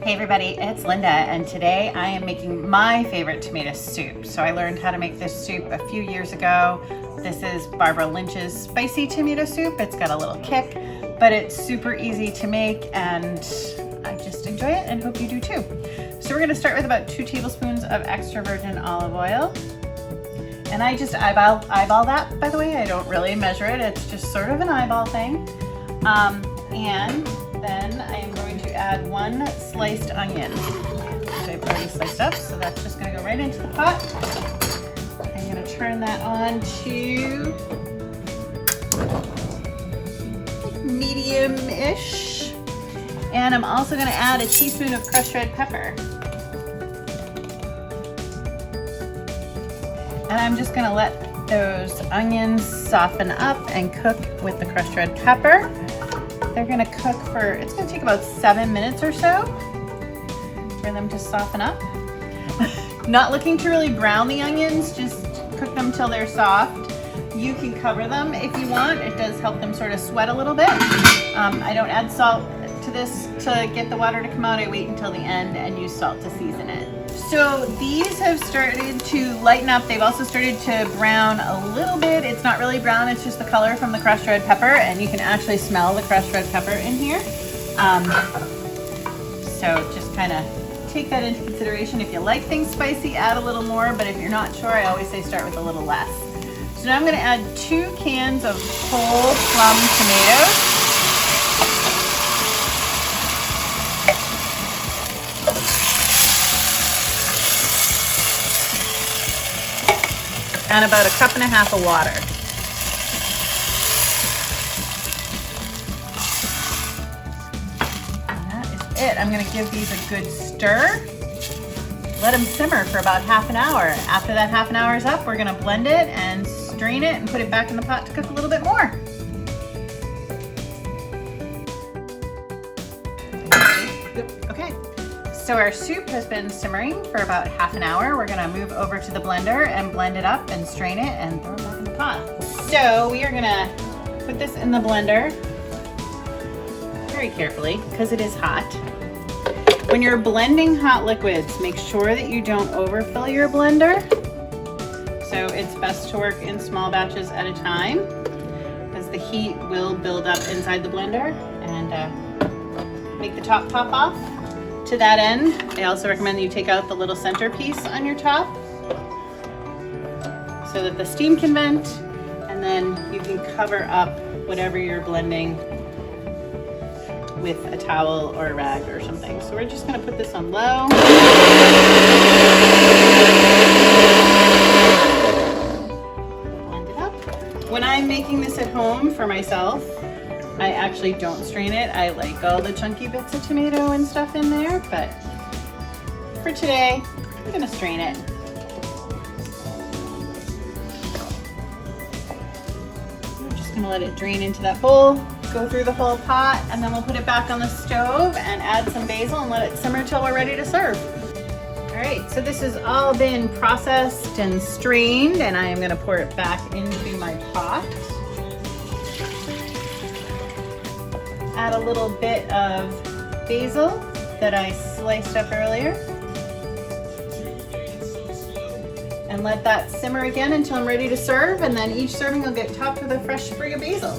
Hey everybody, it's Linda, and today I am making my favorite tomato soup. So I learned how to make this soup a few years ago. This is Barbara Lynch's spicy tomato soup. It's got a little kick, but it's super easy to make and I just enjoy it and hope you do too. So we're gonna start with about 2 tablespoons of extra virgin olive oil. And I just eyeball that, by the way. I don't really measure it. It's just sort of an eyeball thing. And then I am going to add 1 sliced onion, which I've already sliced up, so that's just going to go right into the pot. I'm going to turn that on to medium-ish. And I'm also going to add a teaspoon of crushed red pepper. And I'm just going to let those onions soften up and cook with the crushed red pepper. They're gonna cook for, it's gonna take about 7 minutes or so for them to soften up. Not looking to really brown the onions, just cook them till they're soft. You can cover them if you want. It does help them sort of sweat a little bit. I don't add salt to this to get the water to come out. I wait until the end and use salt to season it. So these have started to lighten up. They've also started to brown a little bit. It's not really brown, it's just the color from the crushed red pepper, and you can actually smell the crushed red pepper in here. So just kind of take that into consideration. If you like things spicy, add a little more, but if you're not sure, I always say start with a little less. So now I'm gonna add 2 cans of whole plum tomatoes. And about 1.5 cups of water. That is it. I'm gonna give these a good stir. Let them simmer for about half an hour. After that half an hour is up, we're gonna blend it and strain it and put it back in the pot to cook a little bit more. Okay. So our soup has been simmering for about half an hour. We're gonna move over to the blender and blend it up and strain it and throw it back in the pot. So we are gonna put this in the blender very carefully because it is hot. When you're blending hot liquids, make sure that you don't overfill your blender. So it's best to work in small batches at a time because the heat will build up inside the blender and make the top pop off. To that end, I also recommend that you take out the little centerpiece on your top so that the steam can vent, and then you can cover up whatever you're blending with a towel or a rag or something. So we're just gonna put this on low. Blend it up. When I'm making this at home for myself, I actually don't strain it. I like all the chunky bits of tomato and stuff in there, but for today, I'm gonna strain it. I'm just gonna let it drain into that bowl, go through the whole pot, and then we'll put it back on the stove and add some basil and let it simmer till we're ready to serve. All right, so this has all been processed and strained, and I am gonna pour it back into my pot. Add a little bit of basil that I sliced up earlier. And let that simmer again until I'm ready to serve, and then each serving will get topped with a fresh sprig of basil.